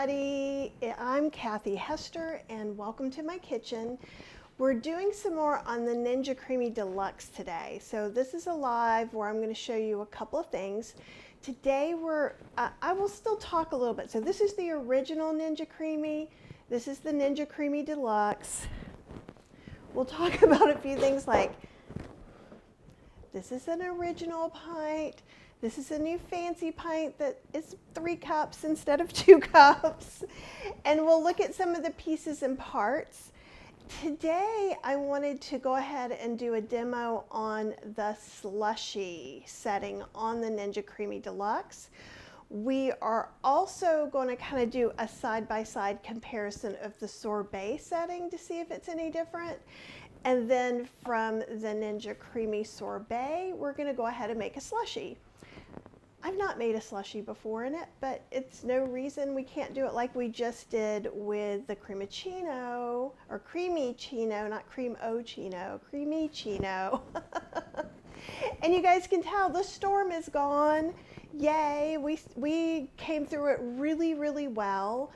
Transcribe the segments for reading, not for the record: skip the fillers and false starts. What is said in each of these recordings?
everybody. I'm Kathy Hester and welcome to my kitchen. We're doing some more on the Ninja Creami Deluxe today. So this is a live where I'm going to show you a couple of things. Today I will still talk a little bit. So this is the original Ninja Creami. This is the Ninja Creami Deluxe. We'll talk about a few things like this is an original pint. This is a new fancy pint that is 3 cups instead of 2 cups. And we'll look at some of the pieces and parts. Today, I wanted to go ahead and do a demo on the Slushie setting on the Ninja Creami Deluxe. We are also going to kind of do a side-by-side comparison of the sorbet setting to see if it's any different. And then from the Ninja Creami Sorbet, we're going to go ahead and make a slushie. I've not made a slushie before in it, but it's no reason we can't do it like we just did with the cremicino, or creamicino, not cream-o-chino, creamicino. And you guys can tell the storm is gone. Yay, we came through it really, really well.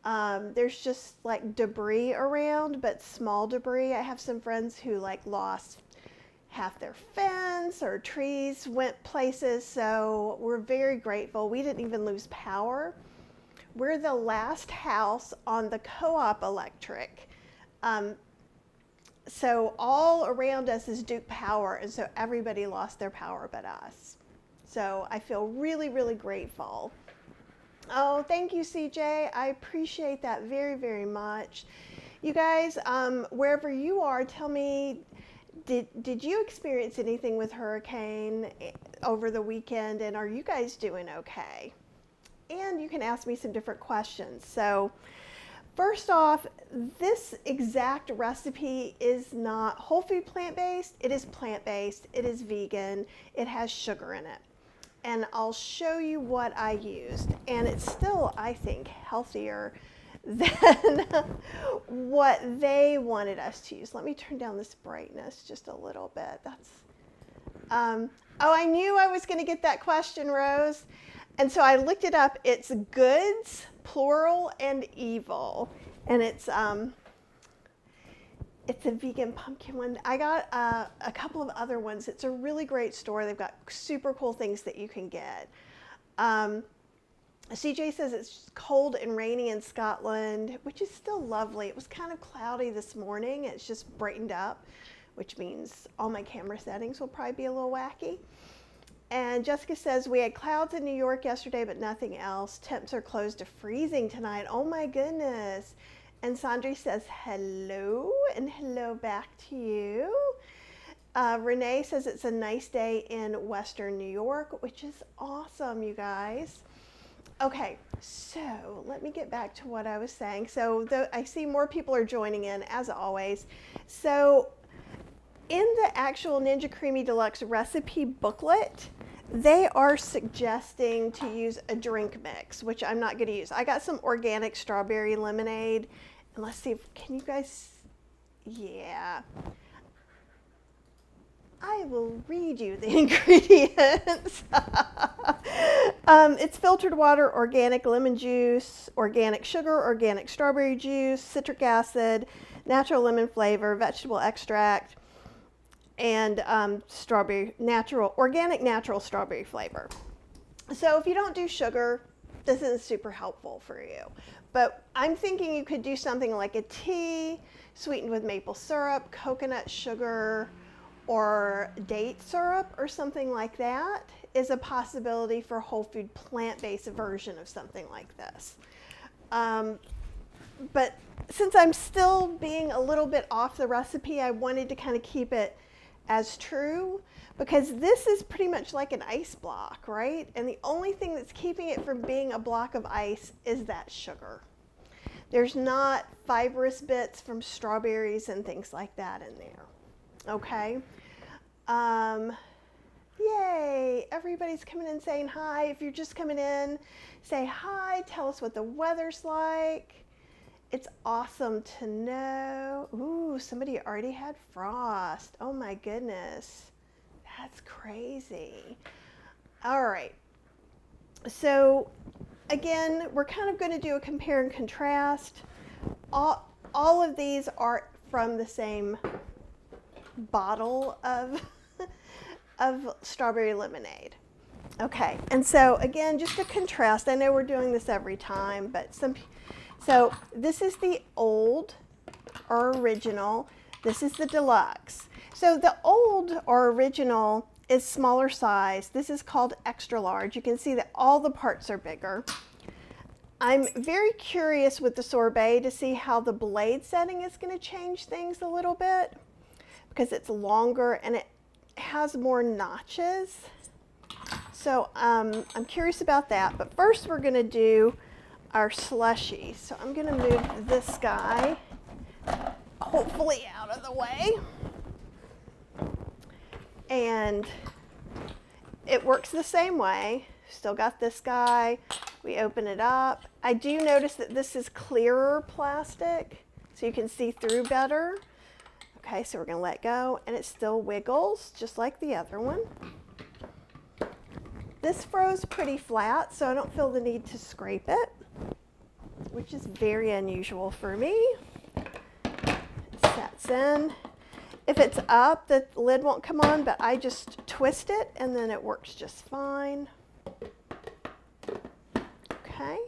There's just like debris around, but small debris. I have some friends who like lost half their fence or trees went places, so we're very grateful. We didn't even lose power. We're the last house on the co-op electric. So all around us is Duke Power, and so everybody lost their power but us. So I feel really, really grateful. Oh, thank you, CJ. I appreciate that very, very much. You guys, wherever you are, tell me, did you experience anything with hurricane over the weekend, and are you guys doing okay? And you can ask me some different questions. So first off, this exact recipe is not whole food plant-based. It is plant-based. It is vegan. It has sugar in it. And I'll show you what I used. And it's still, I think, healthier than what they wanted us to use. Let me turn down this brightness just a little bit. That's, oh, I knew I was going to get that question, Rose. And so I looked it up. It's goods, plural, and evil. And it's a vegan pumpkin one. I got a couple of other ones. It's a really great store. They've got super cool things that you can get. CJ says it's cold and rainy in Scotland, which is still lovely. It was kind of cloudy this morning. It's just brightened up, which means all my camera settings will probably be a little wacky. And Jessica says, we had clouds in New York yesterday, but nothing else. Temps are close to freezing tonight. Oh my goodness. And Sandri says, hello, and hello back to you. Renee says it's a nice day in Western New York, which is awesome, you guys. Okay, so let me get back to what I was saying. So I see more people are joining in, as always. So in the actual Ninja Creami Deluxe recipe booklet, they are suggesting to use a drink mix, which I'm not going to use. I got some organic strawberry lemonade. And let's see, can you guys, yeah. I will read you the ingredients. It's filtered water, organic lemon juice, organic sugar, organic strawberry juice, citric acid, natural lemon flavor, vegetable extract, and organic natural strawberry flavor. So if you don't do sugar, this isn't super helpful for you. But I'm thinking you could do something like a tea sweetened with maple syrup, coconut sugar, or date syrup or something like that is a possibility for a whole food plant-based version of something like this. But since I'm still being a little bit off the recipe, I wanted to kind of keep it as true because this is pretty much like an ice block, right? And the only thing that's keeping it from being a block of ice is that sugar. There's not fibrous bits from strawberries and things like that in there. Okay. Yay, everybody's coming in saying hi. If you're just coming in, say hi, tell us what the weather's like. It's awesome to know. Ooh, somebody already had frost. Oh my goodness, that's crazy. All right, so again, we're kind of going to do a compare and contrast. All of these are from the same bottle of, of strawberry lemonade. Okay, and so again, just to contrast, I know we're doing this every time, but so this is the old or original. This is the deluxe. So the old or original is smaller size. This is called extra large. You can see that all the parts are bigger. I'm very curious with the sorbet to see how the blade setting is going to change things a little bit, because it's longer and it has more notches. So I'm curious about that. But first we're going to do our slushie. So I'm going to move this guy hopefully out of the way. And it works the same way. Still got this guy. We open it up. I do notice that this is clearer plastic, so you can see through better. Okay, so we're going to let go, and it still wiggles just like the other one. This froze pretty flat, so I don't feel the need to scrape it, which is very unusual for me. It sets in. If it's up, the lid won't come on, but I just twist it and then it works just fine. Okay,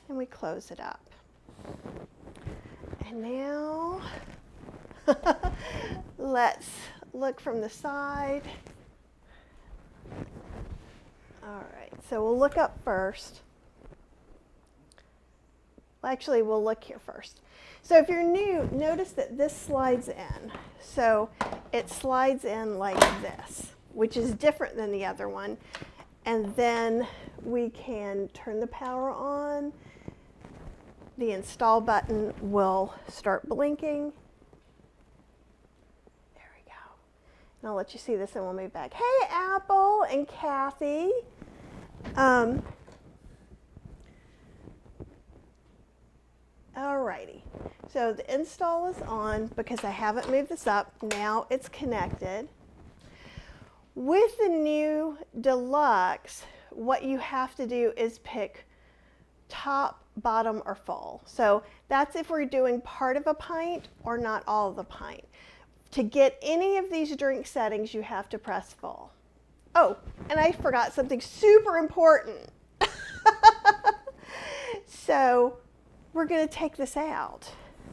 and we close it up. And now let's look from the side. All right, so we'll look up first. Well, actually, we'll look here first. So if you're new, notice that this slides in. So it slides in like this, which is different than the other one. And then we can turn the power on. The install button will start blinking. There we go. And I'll let you see this and we'll move back. Hey, Apple and Kathy. Alrighty, so the install is on because I haven't moved this up. Now it's connected. With the new Deluxe, what you have to do is pick top, bottom, or full. So that's if we're doing part of a pint or not all of the pint. To get any of these drink settings, you have to press full. Oh, and I forgot something super important. So we're going to take this out.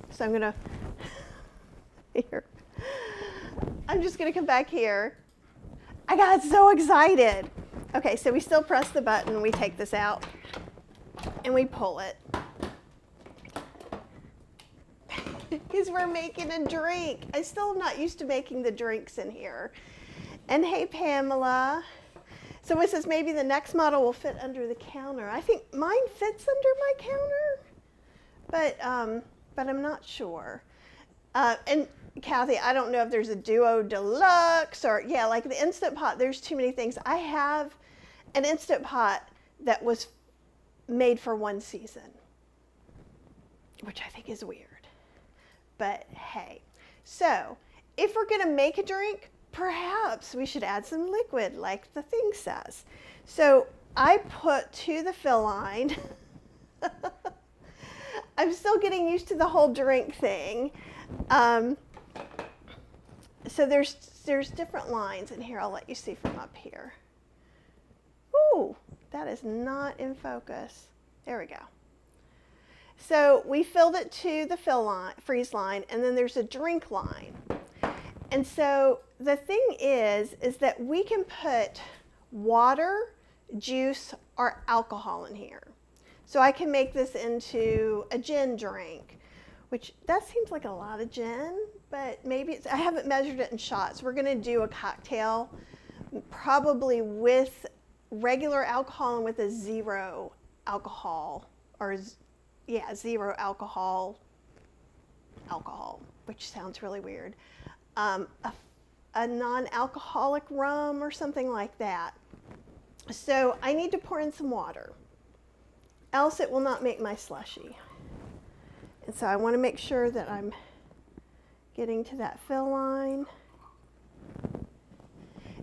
So I'm going to, here. I'm just going to come back here. I got so excited. Okay, so we still press the button, we take this out, and we pull it. Because we're making a drink. I still am not used to making the drinks in here. And hey, Pamela. So it says maybe the next model will fit under the counter. I think mine fits under my counter, but I'm not sure. And Kathy, I don't know if there's a Duo Deluxe or, yeah, like the Instant Pot, there's too many things. I have an Instant Pot that was made for one season, which I think is weird. But hey, so if we're gonna make a drink, perhaps we should add some liquid like the thing says. So I put to the fill line. I'm still getting used to the whole drink thing. So there's different lines in here. I'll let you see from up here. Ooh, that is not in focus. There we go. So we filled it to the fill line, freeze line, and then there's a drink line. And so the thing is that we can put water, juice, or alcohol in here. So I can make this into a gin drink, which that seems like a lot of gin, but maybe it's, I haven't measured it in shots. We're gonna do a cocktail, probably with regular alcohol and with a zero alcohol, or yeah, zero alcohol, which sounds really weird. A non-alcoholic rum or something like that. So I need to pour in some water, else it will not make my slushie. And so I want to make sure that I'm getting to that fill line.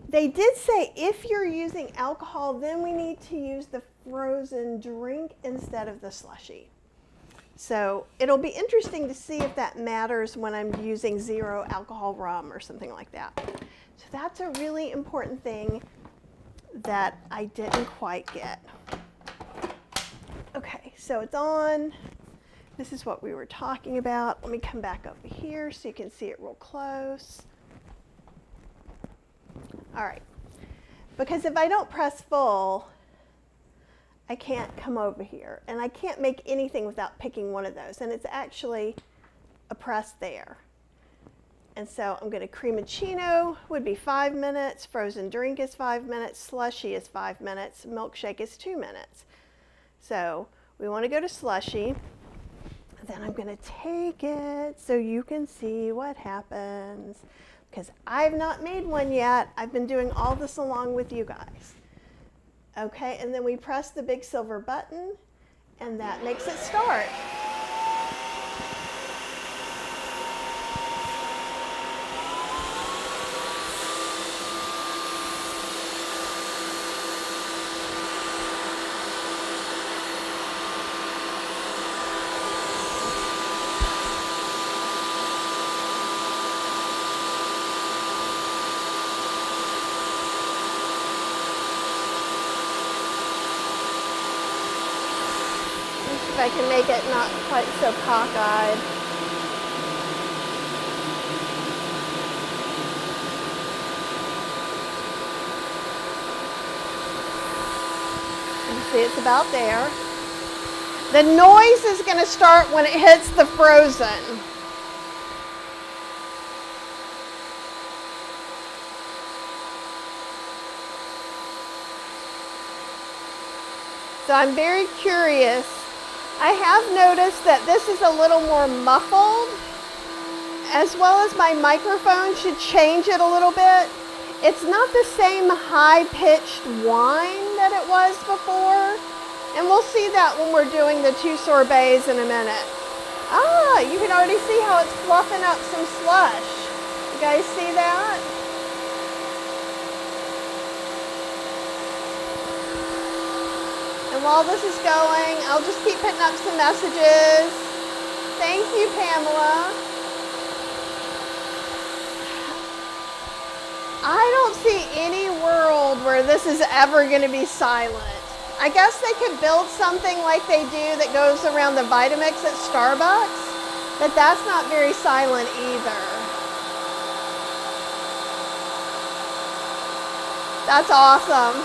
They did say if you're using alcohol, then we need to use the frozen drink instead of the slushie. So it'll be interesting to see if that matters when I'm using 0 alcohol rum or something like that. So that's a really important thing that I didn't quite get. Okay, so it's on. This is what we were talking about. Let me come back over here so you can see it real close. All right, because if I don't press full, I can't come over here, and I can't make anything without picking one of those, and it's actually a press there. And so I'm going to cremacino would be 5 minutes, frozen drink is 5 minutes, slushie is 5 minutes, milkshake is 2 minutes. So we want to go to slushie. Then I'm going to take it so you can see what happens, because I've not made one yet. I've been doing all this along with you guys. Okay, and then we press the big silver button, and that makes it start. If I can make it not quite so cockeyed. You see it's about there. The noise is going to start when it hits the frozen. So I'm very curious. I have noticed that this is a little more muffled, as well as my microphone should change it a little bit. It's not the same high-pitched whine that it was before, and we'll see that when we're doing the 2 sorbets in a minute. Ah, you can already see how it's fluffing up some slush. You guys see that? And while this is going, I'll just keep putting up some messages. Thank you, Pamela. I don't see any world where this is ever going to be silent. I guess they could build something like they do that goes around the Vitamix at Starbucks, but that's not very silent either. That's awesome.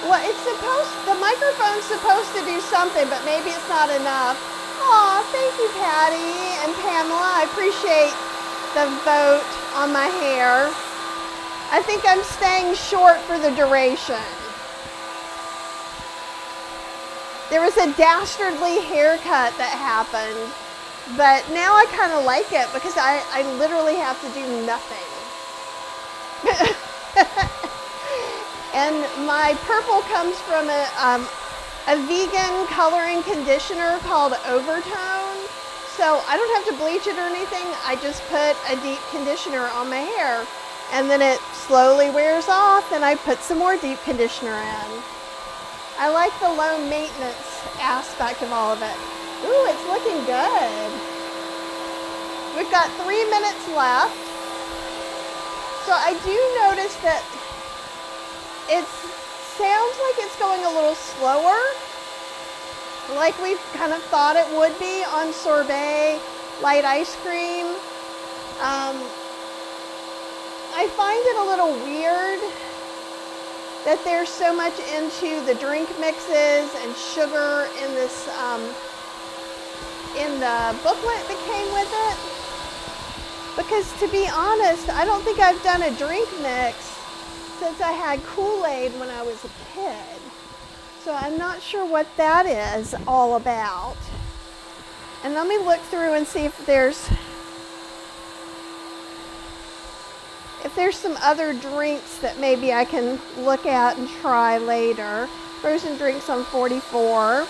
Well, the microphone's supposed to do something, but maybe it's not enough. Aw, thank you, Patty and Pamela. I appreciate the vote on my hair. I think I'm staying short for the duration. There was a dastardly haircut that happened, but now I kind of like it because I literally have to do nothing. And my purple comes from a vegan coloring conditioner called Overtone. So I don't have to bleach it or anything. I just put a deep conditioner on my hair, and then it slowly wears off, and I put some more deep conditioner in. I like the low maintenance aspect of all of it. Ooh, it's looking good. We've got 3 minutes left. So I do notice that it sounds like it's going a little slower, like we kind of thought it would be on sorbet light ice cream. I find it a little weird that there's so much into the drink mixes and sugar in this in the booklet that came with it. Because to be honest, I don't think I've done a drink mix since I had Kool-Aid when I was a kid. So I'm not sure what that is all about. And let me look through and see if there's some other drinks that maybe I can look at and try later. Frozen drinks on 44.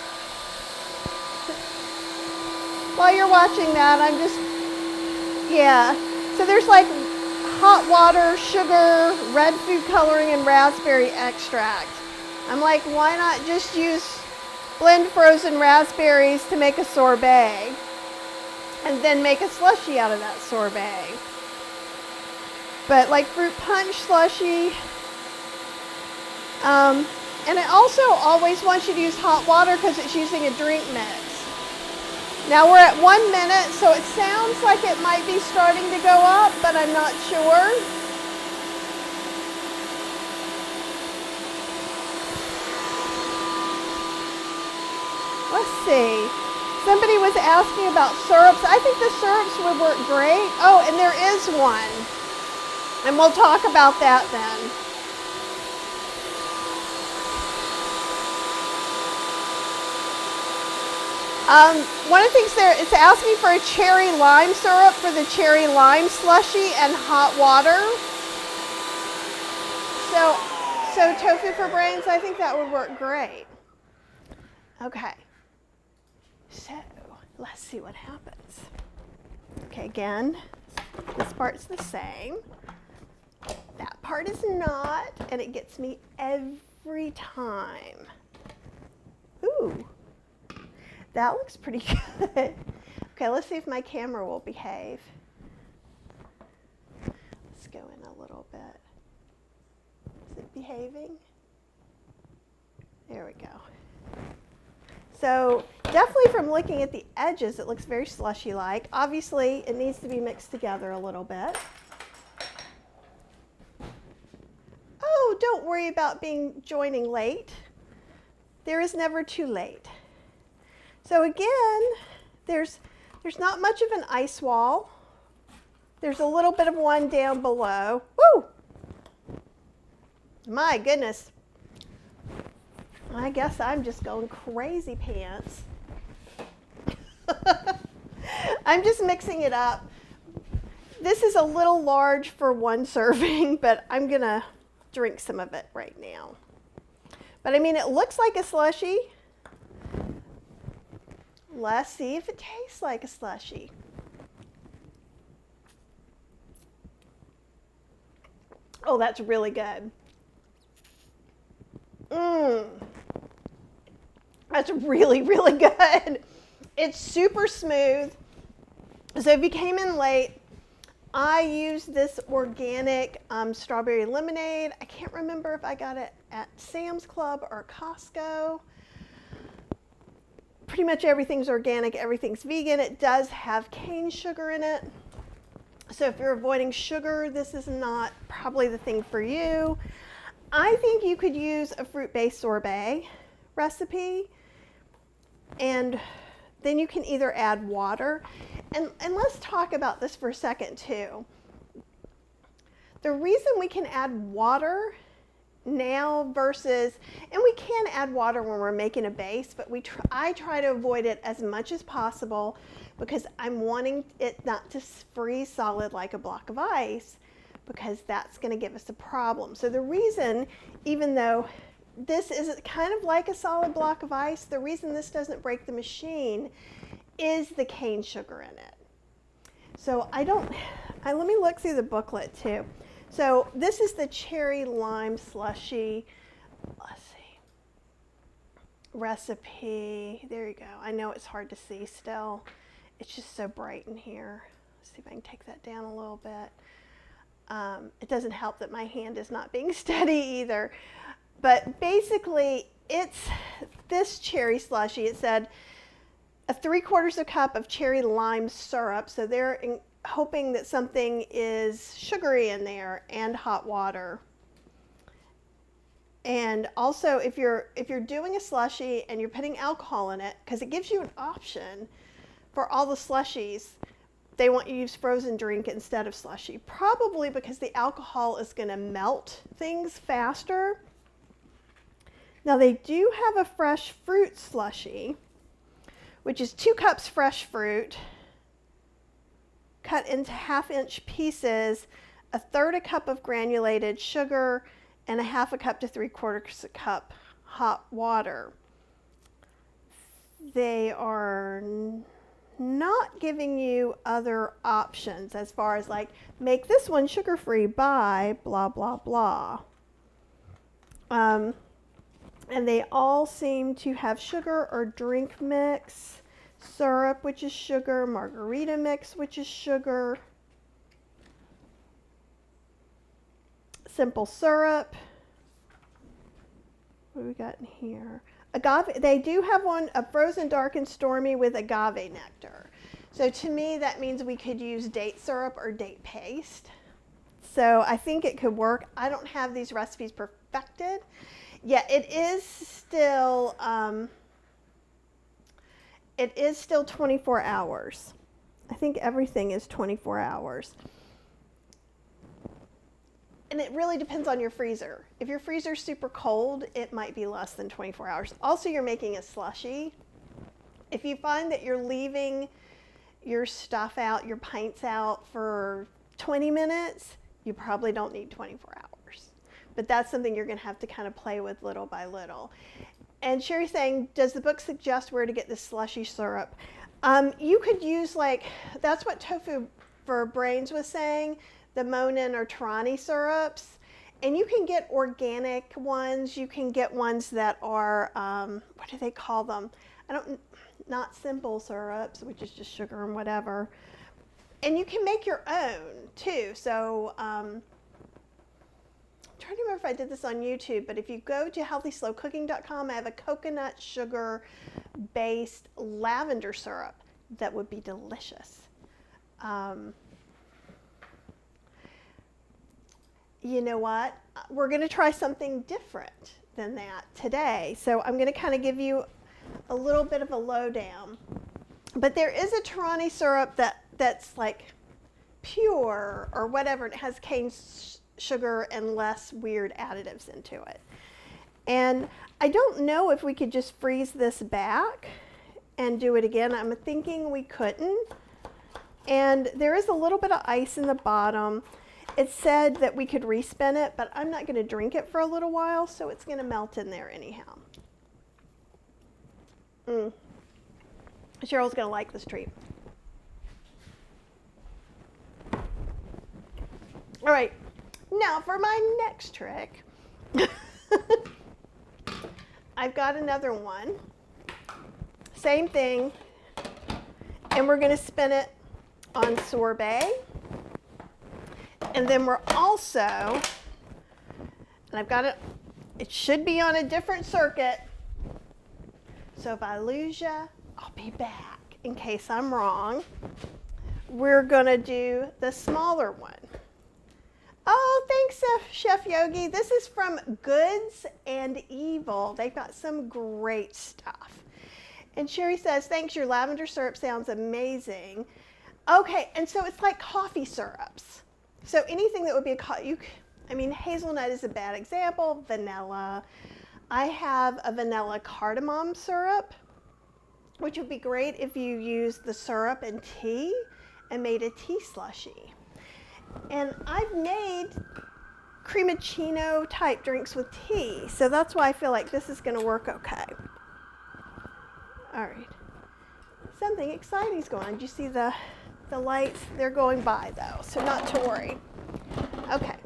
While you're watching that, I'm just, yeah. So there's like hot water, sugar, red food coloring, and raspberry extract. I'm like, why not just use blend frozen raspberries to make a sorbet and then make a slushie out of that sorbet. But like fruit punch slushie. And it also always wants you to use hot water because it's using a drink mix. Now we're at 1 minute, so it sounds like it might be starting to go up, but I'm not sure. Let's see. Somebody was asking about syrups. I think the syrups would work great. Oh, and there is one. And we'll talk about that then. One of the things there, it's asking for a cherry lime syrup for the cherry lime slushie and hot water. So tofu for brains, I think that would work great. Okay. So let's see what happens. Okay, again, this part's the same. That part is not, and it gets me every time. Ooh, that looks pretty good. Okay, let's see if my camera will behave. Let's go in a little bit. Is it behaving? There we go. So definitely from looking at the edges, it looks very slushy-like. Obviously, it needs to be mixed together a little bit. Oh, don't worry about joining late. There is never too late. So again, there's not much of an ice wall. There's a little bit of one down below. Woo! My goodness. I guess I'm just going crazy pants. I'm just mixing it up. This is a little large for one serving, but I'm gonna drink some of it right now. But I mean, it looks like a slushie. Let's see if it tastes like a slushie. Oh, that's really good. That's really, really good. It's super smooth. So if you came in late, I used this organic strawberry lemonade. I can't remember if I got it at Sam's Club or Costco. Pretty much everything's organic, everything's vegan. It does have cane sugar in it. So if you're avoiding sugar, this is not probably the thing for you. I think you could use a fruit-based sorbet recipe, and then you can either add water. And let's talk about this for a second too. The reason we can add water now versus, and we can add water when we're making a base, but I try to avoid it as much as possible because I'm wanting it not to freeze solid like a block of ice, because that's going to give us a problem. So the reason, even though this is kind of like a solid block of ice, the reason this doesn't break the machine is the cane sugar in it. So let me look through the booklet too. So this is the cherry lime slushie. Let's see. Recipe. There you go. I know it's hard to see still. It's just so bright in here. Let's see if I can take that down a little bit. It doesn't help that my hand is not being steady either. But basically, it's this cherry slushie. It said a 3/4 cup of cherry lime syrup. So they're hoping that something is sugary in there, and hot water. And also, if you're doing a slushie and you're putting alcohol in it, because it gives you an option for all the slushies, they want you to use frozen drink instead of slushie, probably because the alcohol is going to melt things faster. Now they do have a fresh fruit slushie, which is 2 cups fresh fruit, cut into 1/2-inch pieces, 1/3 cup of granulated sugar, and 1/2 cup to 3/4 cup hot water. They are not giving you other options as far as like, make this one sugar-free by blah, blah, blah. And they all seem to have sugar or drink mix, syrup, which is sugar, margarita mix, which is sugar, simple syrup. What do we got in here? Agave. They do have one, a frozen dark and stormy with agave nectar. So to me, that means we could use date syrup or date paste. So I think it could work. I don't have these recipes perfected. Yeah, it is still 24 hours. I think everything is 24 hours. And it really depends on your freezer. If your freezer's super cold, it might be less than 24 hours. Also, you're making a slushie. If you find that you're leaving your stuff out, your pints out for 20 minutes, you probably don't need 24 hours. But that's something you're going to have to kind of play with little by little. And Sherry's saying, does the book suggest where to get the slushy syrup? You could use like, that's what Tofu for Brains was saying, the Monin or Tarani syrups. And you can get organic ones. You can get ones that are, what do they call them? Not simple syrups, which is just sugar and whatever. And you can make your own too. So, I'm trying to remember if I did this on YouTube, but if you go to healthyslowcooking.com, I have a coconut sugar based lavender syrup that would be delicious. You know what? We're going to try something different than that today. So I'm going to kind of give you a little bit of a lowdown. But there is a Tarani syrup that's like pure or whatever. It has cane sugar and less weird additives into it. And I don't know if we could just freeze this back and do it again. I'm thinking we couldn't. And there is a little bit of ice in the bottom. It said that we could respin it, but I'm not going to drink it for a little while, so it's going to melt in there anyhow. Cheryl's going to like this treat. All right, now for my next trick. I've got another one. Same thing, and we're going to spin it on sorbet. And then we're also, and I've got it should be on a different circuit. So if I lose you, I'll be back in case I'm wrong. We're gonna do the smaller one. Oh, thanks, Chef Yogi. This is from Goods and Evil. They've got some great stuff. And Sherry says, thanks, your lavender syrup sounds amazing. Okay, and so it's like coffee syrups. So anything that would be hazelnut is a bad example, vanilla. I have a vanilla cardamom syrup, which would be great if you used the syrup in tea and made a tea slushy. And I've made cremicino type drinks with tea, so that's why I feel like this is going to work okay. All right, something exciting is going on. Did you see the lights? They're going by though, so not to worry. Okay.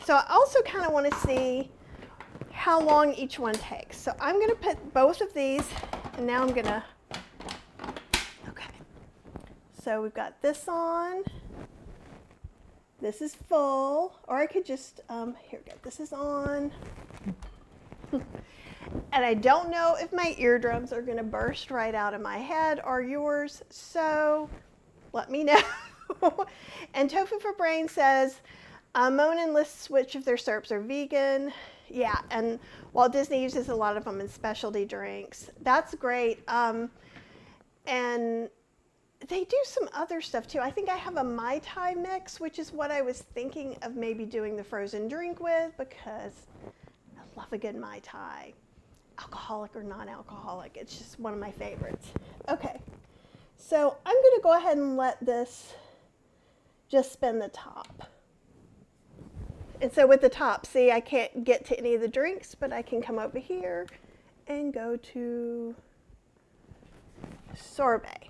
So I also kind of want to see how long each one takes. So I'm going to put both of these, and now I'm going to, okay. So we've got this on. This is full, or I could just, here we go. This is on. And I don't know if my eardrums are going to burst right out of my head or yours, so let me know. And Tofu for Brain says, Monin lists which of their syrups are vegan. Yeah, and Walt Disney uses a lot of them in specialty drinks. That's great. And they do some other stuff too. I think I have a Mai Tai mix, which is what I was thinking of maybe doing the frozen drink with, because I love a good Mai Tai. Alcoholic or non-alcoholic, it's just one of my favorites. Okay, so I'm going to go ahead and let this just spin the top. And so with the top, see, I can't get to any of the drinks, but I can come over here and go to sorbet.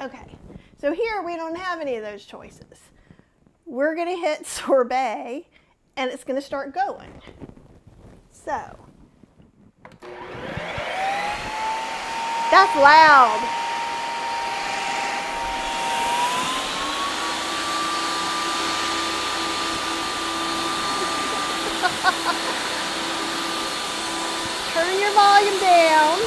Okay, so here we don't have any of those choices. We're going to hit sorbet, and it's going to start going. So, that's loud. Turn your volume down.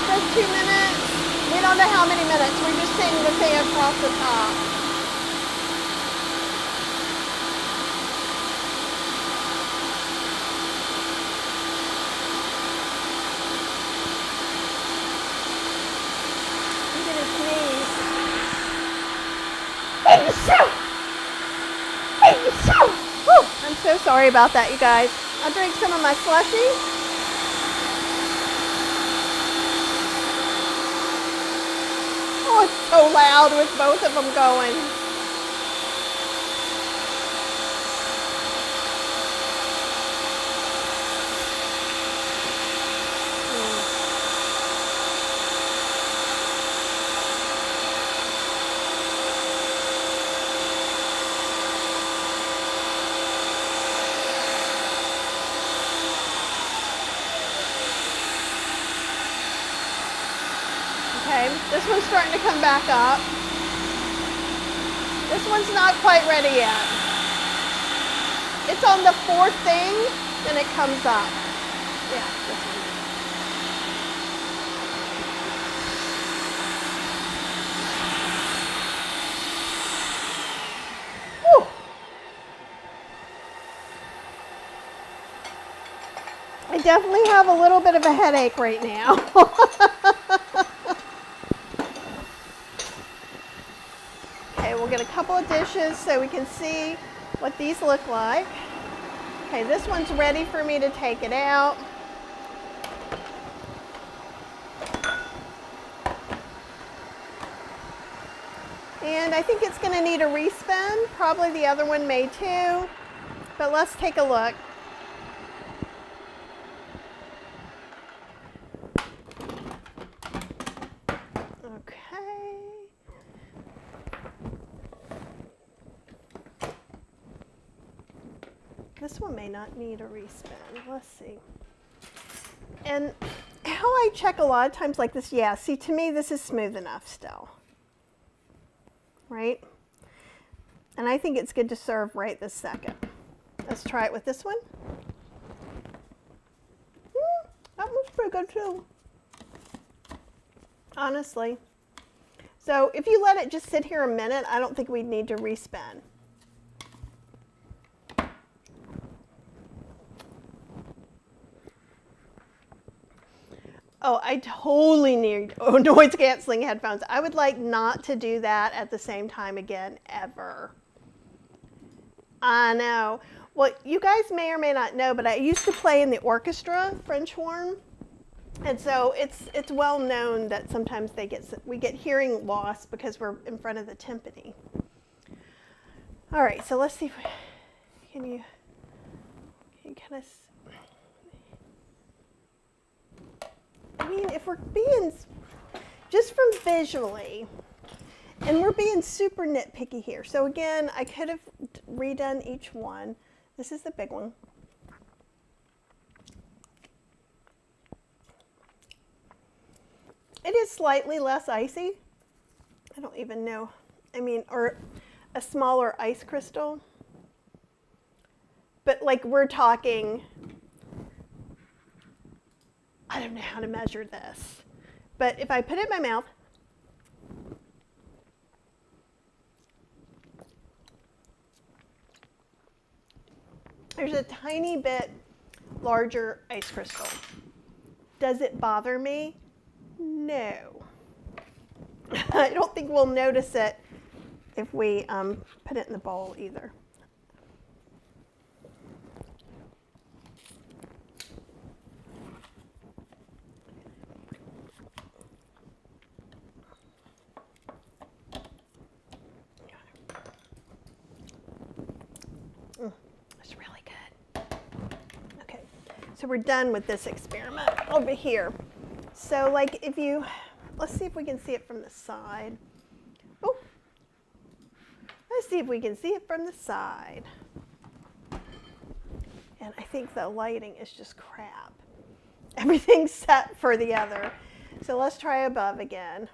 Just 2 minutes. We don't know how many minutes. We're just seeing the thing across the top. I'm so sorry about that, you guys. I'll drink some of my Slushie. Oh, it's so loud with both of them going. Okay, this one's starting to come back up. This one's not quite ready yet. It's on the 4th thing, then it comes up. Yeah, this one. Whew. I definitely have a little bit of a headache right now. We'll get a couple of dishes so we can see what these look like. Okay, this one's ready for me to take it out. And I think it's going to need a respin. Probably the other one may too. But let's take a look. This one may not need a respin. Let's see. And how I check a lot of times like this, yeah, see, to me this is smooth enough still. Right? And I think it's good to serve right this second. Let's try it with this one. That one's pretty good too. Honestly. So if you let it just sit here a minute, I don't think we'd need to respin. Oh, I totally need noise canceling headphones. I would like not to do that at the same time again, ever. I know. Well, you guys may or may not know, but I used to play in the orchestra, French horn. And so it's well known that sometimes we get hearing loss because we're in front of the timpani. All right, so let's see if can you kind of, I mean, if we're being, just from visually, and we're being super nitpicky here. So again, I could have redone each one. This is the big one. It is slightly less icy. I don't even know. I mean, or a smaller ice crystal. But like we're talking, I don't know how to measure this. But if I put it in my mouth, there's a tiny bit larger ice crystal. Does it bother me? No. I don't think we'll notice it if we put it in the bowl either. So we're done with this experiment over here. So like if you, let's see if we can see it from the side. Oh, let's see if we can see it from the side. And I think the lighting is just crap. Everything's set for the other. So let's try above again.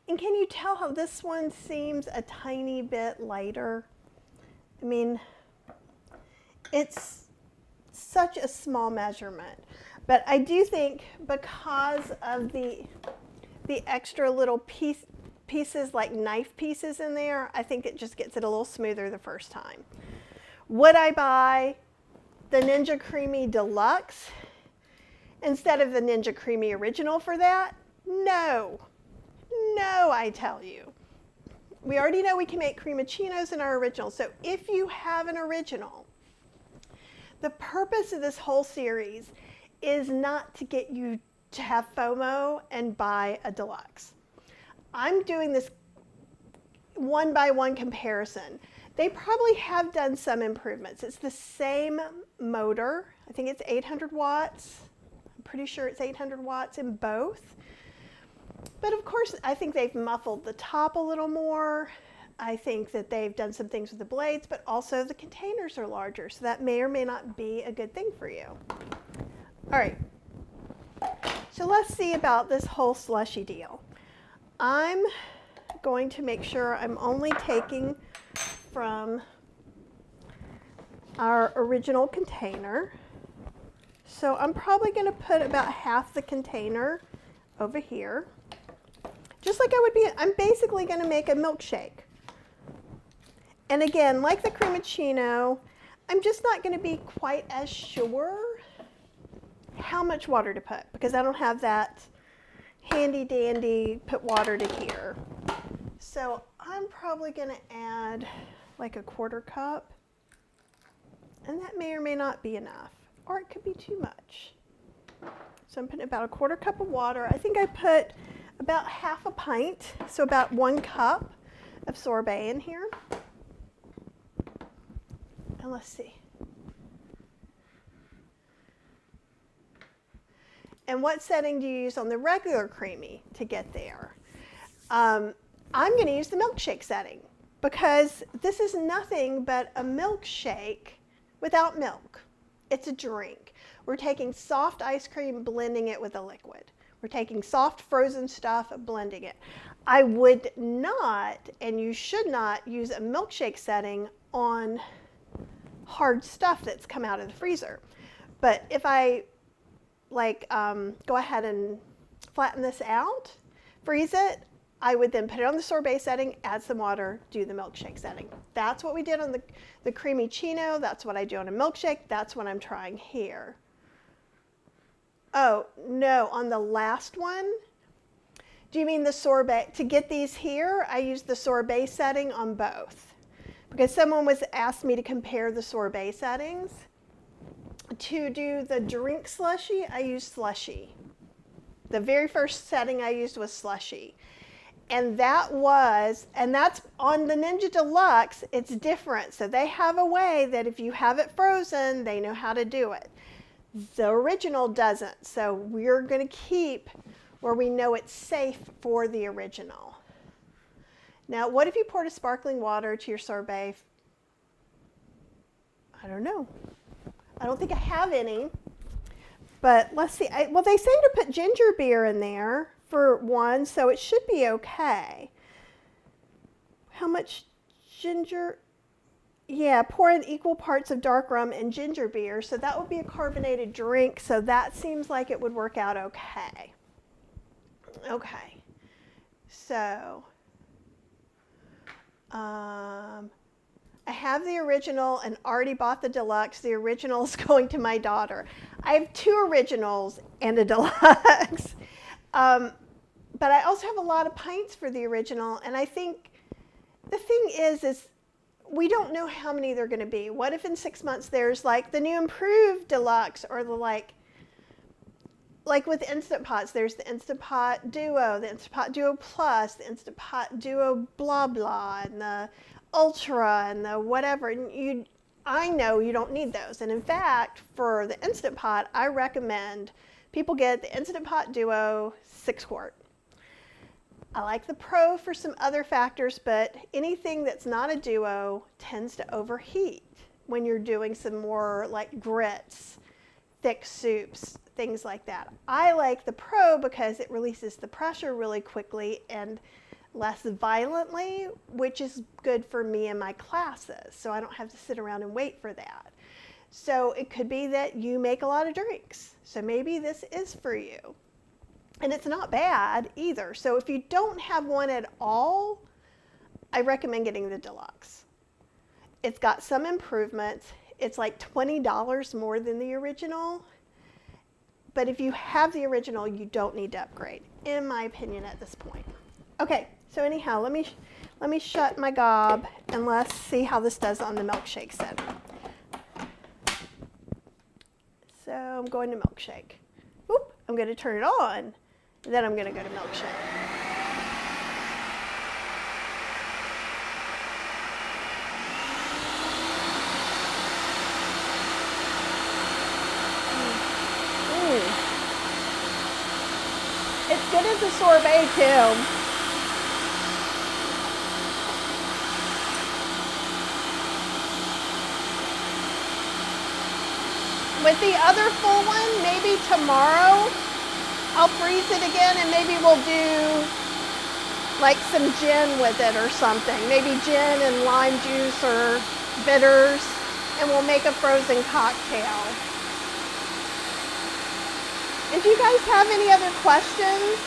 And can you tell how this one seems a tiny bit lighter? I mean, it's such a small measurement. But I do think because of the extra little pieces like knife pieces in there, I think it just gets it a little smoother the first time. Would I buy the Ninja Creami Deluxe instead of the Ninja Creami Original for that? No. No, I tell you. We already know we can make cremachinos in our original. So if you have an original, the purpose of this whole series is not to get you to have FOMO and buy a deluxe. I'm doing this one-by-one comparison. They probably have done some improvements. It's the same motor. I think it's 800 watts. I'm pretty sure it's 800 watts in both. But of course, I think they've muffled the top a little more. I think that they've done some things with the blades, but also the containers are larger, so that may or may not be a good thing for you. All right, so let's see about this whole slushy deal. I'm going to make sure I'm only taking from our original container. So I'm probably going to put about half the container over here. Just like I would be, I'm basically going to make a milkshake. And again, like the cremachino, I'm just not going to be quite as sure how much water to put because I don't have that handy dandy put water to here. So I'm probably going to add like a 1/4 cup, and that may or may not be enough, or it could be too much. So I'm putting about a 1/4 cup of water. I think I put about half a pint, so about 1 cup of sorbet in here. And let's see. And what setting do you use on the regular creamy to get there? I'm going to use the milkshake setting because this is nothing but a milkshake without milk. It's a drink. We're taking soft ice cream, blending it with a liquid. We're taking soft frozen stuff, blending it. I would not, and you should not, use a milkshake setting on hard stuff that's come out of the freezer. But if I go ahead and flatten this out, freeze it, I would then put it on the sorbet setting, add some water, do the milkshake setting. That's what we did on the creamy chino. That's what I do on a milkshake. That's what I'm trying here. Oh, no, on the last one, do you mean the sorbet? To get these here, I used the sorbet setting on both because someone asked me to compare the sorbet settings. To do the drink slushy, I used Slushie. The very first setting I used was Slushie. And that's on the Ninja Deluxe, it's different. So they have a way that if you have it frozen, they know how to do it. The original doesn't, so we're going to keep where we know it's safe for the original. Now, what if you poured a sparkling water to your sorbet? I don't know. I don't think I have any, but let's see. Well, they say to put ginger beer in there for one, so it should be okay. How much ginger? Yeah, pour in equal parts of dark rum and ginger beer. So that would be a carbonated drink. So that seems like it would work out okay. Okay. So I have the original and already bought the deluxe. The original is going to my daughter. I have 2 originals and a deluxe. But I also have a lot of pints for the original. And I think the thing is we don't know how many they're going to be. What if in 6 months there's like the new improved deluxe or the like with Instant Pots, there's the Instant Pot Duo, the Instant Pot Duo Plus, the Instant Pot Duo blah blah, and the Ultra and the whatever. And I know you don't need those. And in fact, for the Instant Pot, I recommend people get the Instant Pot Duo 6-quart. I like the Pro for some other factors, but anything that's not a Duo tends to overheat when you're doing some more like grits, thick soups, things like that. I like the Pro because it releases the pressure really quickly and less violently, which is good for me in my classes, so I don't have to sit around and wait for that. So it could be that you make a lot of drinks, so maybe this is for you. And it's not bad either. So if you don't have one at all, I recommend getting the Deluxe. It's got some improvements. It's like $20 more than the original. But if you have the original, you don't need to upgrade, in my opinion, at this point. Okay, so anyhow, let me shut my gob and let's see how this does on the milkshake setting. So I'm going to milkshake. Oop, I'm going to turn it on. Then I'm going to go to milkshake. It's good as a sorbet too. With the other full one, maybe tomorrow I'll freeze it again and maybe we'll do like some gin with it or something. Maybe gin and lime juice or bitters, and we'll make a frozen cocktail. If you guys have any other questions,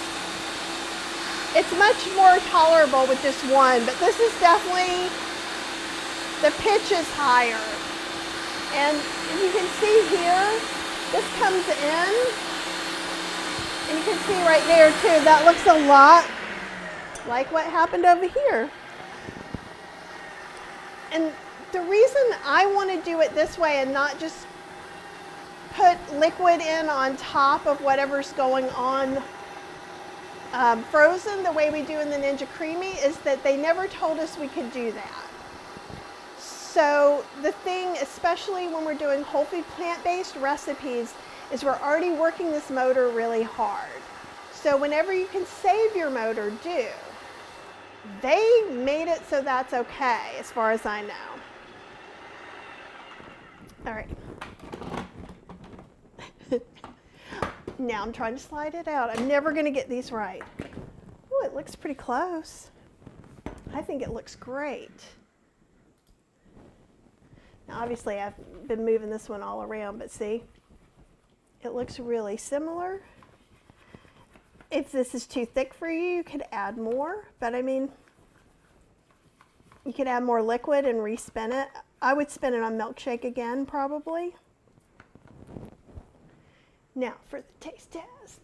it's much more tolerable with just one, but this is definitely, the pitch is higher. And if you can see here, this comes in, and you can see right there too, that looks a lot like what happened over here. And the reason I want to do it this way and not just put liquid in on top of whatever's going on frozen the way we do in the Ninja Creami is that they never told us we could do that. So the thing, especially when we're doing whole food plant-based recipes, is we're already working this motor really hard. So whenever you can save your motor, do. They made it so that's okay, as far as I know. All right. Now I'm trying to slide it out. I'm never going to get these right. Oh, it looks pretty close. I think it looks great. Now, obviously, I've been moving this one all around, but see, it looks really similar. If this is too thick for you, you could add more, but I mean, you could add more liquid and respin it. I would spin it on milkshake again, probably. Now for the taste test.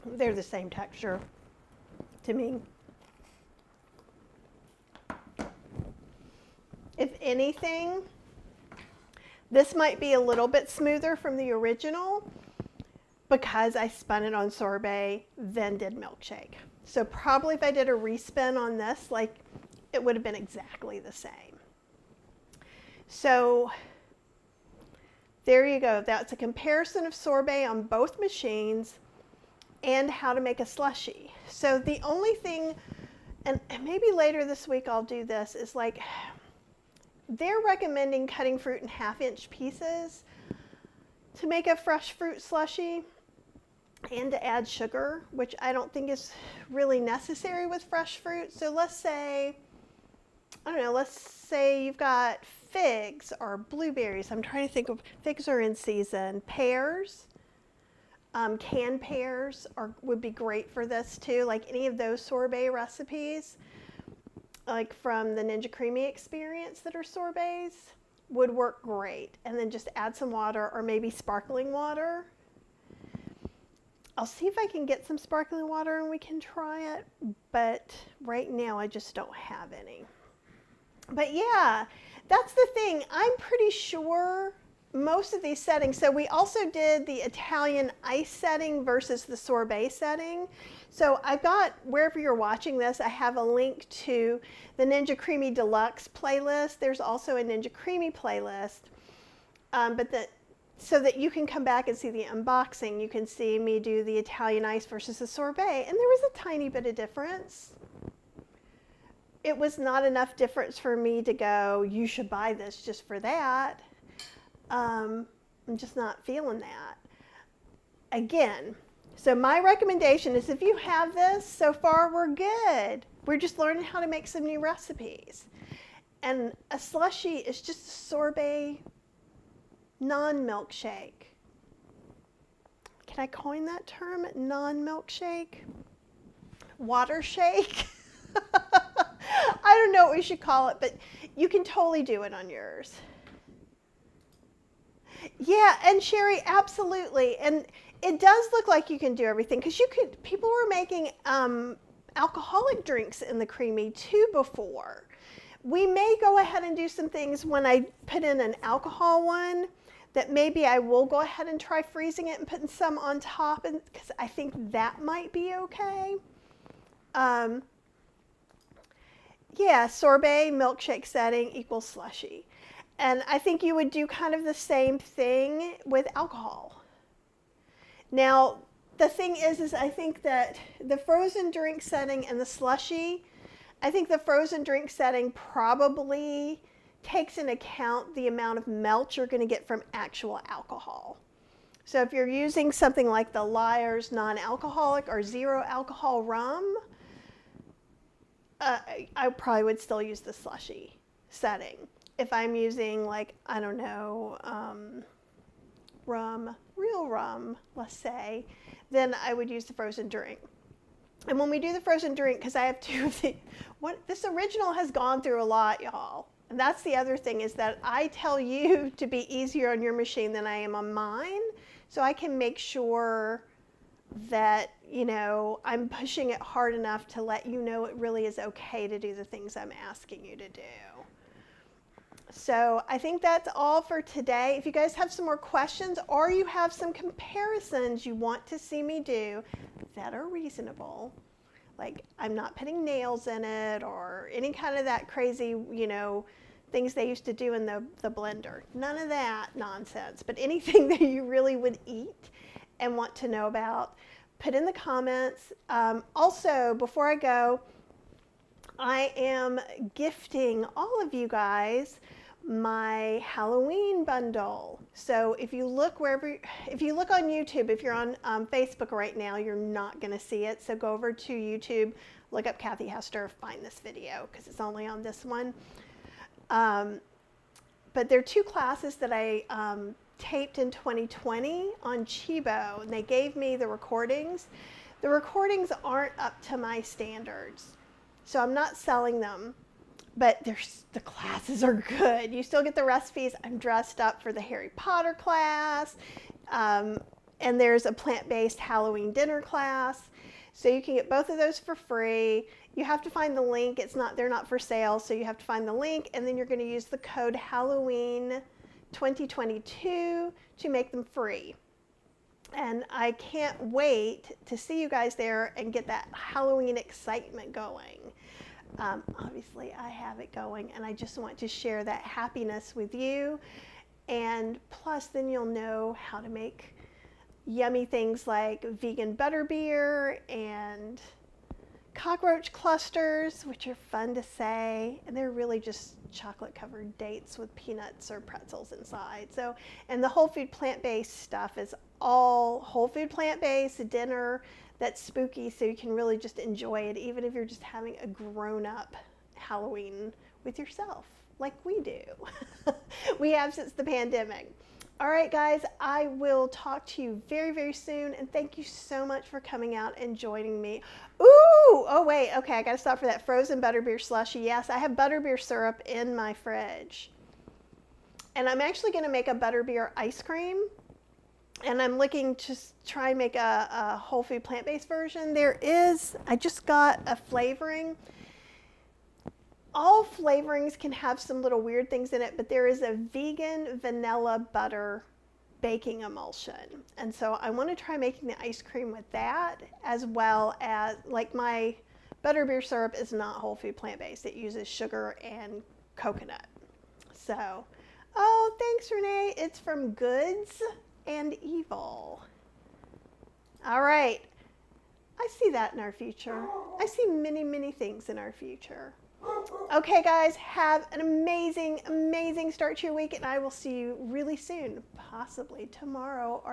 They're the same texture to me. If anything, this might be a little bit smoother from the original because I spun it on sorbet, then did milkshake. So probably if I did a respin on this, like, it would have been exactly the same. So there you go. That's a comparison of sorbet on both machines and how to make a slushie. So the only thing, and maybe later this week I'll do this, is like, they're recommending cutting fruit in 1/2-inch pieces to make a fresh fruit slushie and to add sugar, which I don't think is really necessary with fresh fruit. So let's say, I don't know, let's say you've got figs or blueberries. I'm trying to think of, figs are in season. Pears, canned pears would be great for this too. Like any of those sorbet recipes, like from the Ninja Creami experience that are sorbets, would work great. And then just add some water or maybe sparkling water. I'll see if I can get some sparkling water and we can try it, but right now I just don't have any. But yeah, that's the thing. I'm pretty sure most of these settings. So we also did the Italian ice setting versus the sorbet setting. So I've got, wherever you're watching this, I have a link to the Ninja Creami Deluxe playlist. There's also a Ninja Creami playlist, so that you can come back and see the unboxing. You can see me do the Italian ice versus the sorbet, and there was a tiny bit of difference. It was not enough difference for me to go, you should buy this just for that. I'm just not feeling that. Again, so my recommendation is if you have this, so far we're good. We're just learning how to make some new recipes. And a slushie is just a sorbet non-milkshake. Can I coin that term? Non-milkshake? Water shake? I don't know what we should call it, but you can totally do it on yours. Yeah, and Sherry, absolutely. And it does look like you can do everything, because people were making alcoholic drinks in the Creami too before. We may go ahead and do some things when I put in an alcohol one that maybe I will go ahead and try freezing it and putting some on top, because I think that might be okay. Yeah, sorbet milkshake setting equals slushy. And I think you would do kind of the same thing with alcohol. Now, the thing is I think that the frozen drink setting and the slushy, I think the frozen drink setting probably takes into account the amount of melt you're going to get from actual alcohol. So if you're using something like the Liar's non-alcoholic or zero alcohol rum, I probably would still use the slushy setting. If I'm using, like, I don't know, rum, real rum, let's say, then I would use the frozen drink. And when we do the frozen drink, because I have two of the, this original has gone through a lot, y'all. And that's the other thing, is that I tell you to be easier on your machine than I am on mine, so I can make sure that, you know, I'm pushing it hard enough to let you know it really is okay to do the things I'm asking you to do. So I think that's all for today. If you guys have some more questions, or you have some comparisons you want to see me do that are reasonable, like I'm not putting nails in it or any kind of that crazy, you know, things they used to do in the blender. None of that nonsense, but anything that you really would eat and want to know about, put in the comments. Also, before I go, I am gifting all of you guys my Halloween bundle. So if you look if you look on YouTube, if you're on Facebook right now, you're not going to see it. So go over to YouTube, look up Kathy Hester, find this video, because it's only on this one. But there are two classes that I taped in 2020 on Chibo, and they gave me the recordings. The recordings aren't up to my standards, so I'm not selling them, but the classes are good. You still get the recipes. I'm dressed up for the Harry Potter class, and there's a plant-based Halloween dinner class, so you can get both of those for free. You have to find the link. They're not for sale, so you have to find the link, and then you're going to use the code Halloween 2022 to make them free. And I can't wait to see you guys there and get that Halloween excitement going. Obviously, I have it going, and I just want to share that happiness with you. And plus, then you'll know how to make yummy things like vegan butterbeer and cockroach clusters, which are fun to say, and they're really just chocolate covered dates with peanuts or pretzels inside. So, and the whole food plant-based stuff is all whole food plant-based dinner that's spooky, so you can really just enjoy it, even if you're just having a grown-up Halloween with yourself, like we do. We have since the pandemic. All right, guys, I will talk to you very, very soon, and thank you so much for coming out and joining me. Ooh, oh wait, okay, I gotta stop for that frozen butterbeer slushy. Yes, I have butterbeer syrup in my fridge. And I'm actually gonna make a butterbeer ice cream, and I'm looking to try and make a whole food plant-based version. I just got a flavoring. all flavorings can have some little weird things in it, but there is a vegan vanilla butter baking emulsion. And so I want to try making the ice cream with that, as well as, like, my butterbeer syrup is not whole food plant-based. It uses sugar and coconut. So, oh, thanks, Renee. It's from Goods and Evil. All right. I see that in our future. I see many, many things in our future. Okay, guys, have an amazing, amazing start to your week, and I will see you really soon, possibly tomorrow or